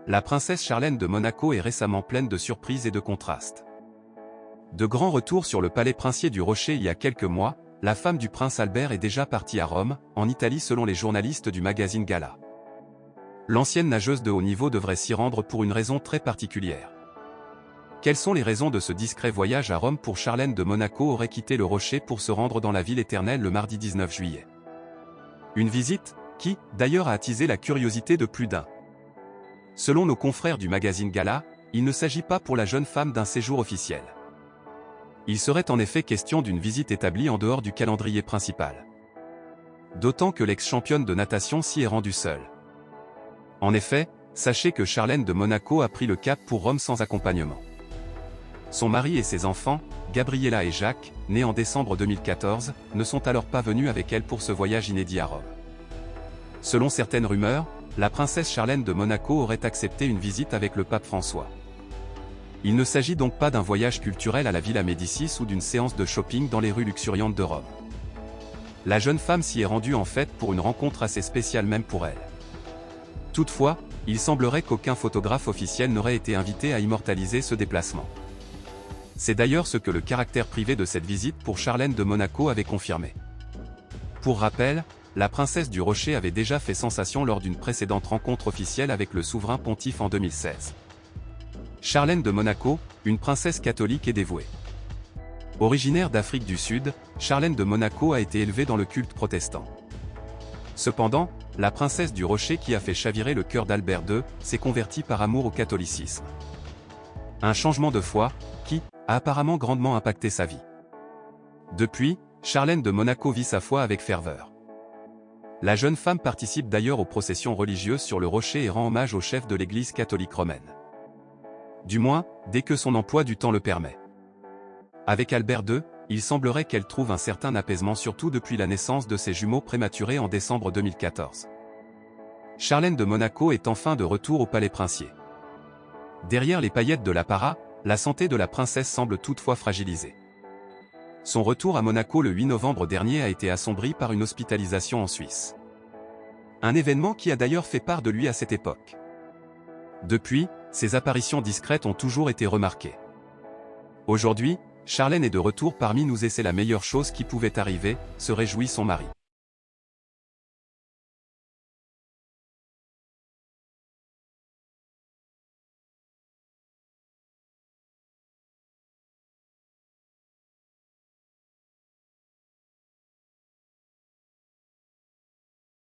La princesse Charlène de Monaco est récemment pleine de surprises et de contrastes. De grands retours sur le palais princier du Rocher il y a quelques mois, la femme du prince Albert est déjà partie à Rome, en Italie selon les journalistes du magazine Gala. L'ancienne nageuse de haut niveau devrait s'y rendre pour une raison très particulière. Quelles sont les raisons de ce discret voyage à Rome pour Charlène de Monaco aurait quitté le Rocher pour se rendre dans la ville éternelle le mardi 19 juillet. Une visite, qui, d'ailleurs a attisé la curiosité de plus d'un. Selon nos confrères du magazine Gala, il ne s'agit pas pour la jeune femme d'un séjour officiel. Il serait en effet question d'une visite établie en dehors du calendrier principal. D'autant que l'ex-championne de natation s'y est rendue seule. En effet, sachez que Charlène de Monaco a pris le cap pour Rome sans accompagnement. Son mari et ses enfants, Gabriella et Jacques, nés en décembre 2014, ne sont alors pas venus avec elle pour ce voyage inédit à Rome. Selon certaines rumeurs, la princesse Charlène de Monaco aurait accepté une visite avec le pape François. Il ne s'agit donc pas d'un voyage culturel à la Villa Médicis ou d'une séance de shopping dans les rues luxuriantes de Rome. La jeune femme s'y est rendue en fait pour une rencontre assez spéciale même pour elle. Toutefois, il semblerait qu'aucun photographe officiel n'aurait été invité à immortaliser ce déplacement. C'est d'ailleurs ce que le caractère privé de cette visite pour Charlène de Monaco avait confirmé. Pour rappel, la princesse du Rocher avait déjà fait sensation lors d'une précédente rencontre officielle avec le souverain pontife en 2016. Charlène de Monaco, une princesse catholique et dévouée. Originaire d'Afrique du Sud, Charlène de Monaco a été élevée dans le culte protestant. Cependant, la princesse du Rocher qui a fait chavirer le cœur d'Albert II, s'est convertie par amour au catholicisme. Un changement de foi, qui a apparemment grandement impacté sa vie. Depuis, Charlène de Monaco vit sa foi avec ferveur. La jeune femme participe d'ailleurs aux processions religieuses sur le Rocher et rend hommage au chef de l'Église catholique romaine. Du moins, dès que son emploi du temps le permet. Avec Albert II, il semblerait qu'elle trouve un certain apaisement surtout depuis la naissance de ses jumeaux prématurés en décembre 2014. Charlène de Monaco est enfin de retour au palais princier. Derrière les paillettes de l'apparat, la santé de la princesse semble toutefois fragilisée. Son retour à Monaco le 8 novembre dernier a été assombri par une hospitalisation en Suisse. Un événement qui a d'ailleurs fait part de lui à cette époque. Depuis, ses apparitions discrètes ont toujours été remarquées. Aujourd'hui, Charlène est de retour parmi nous et c'est la meilleure chose qui pouvait arriver, se réjouit son mari.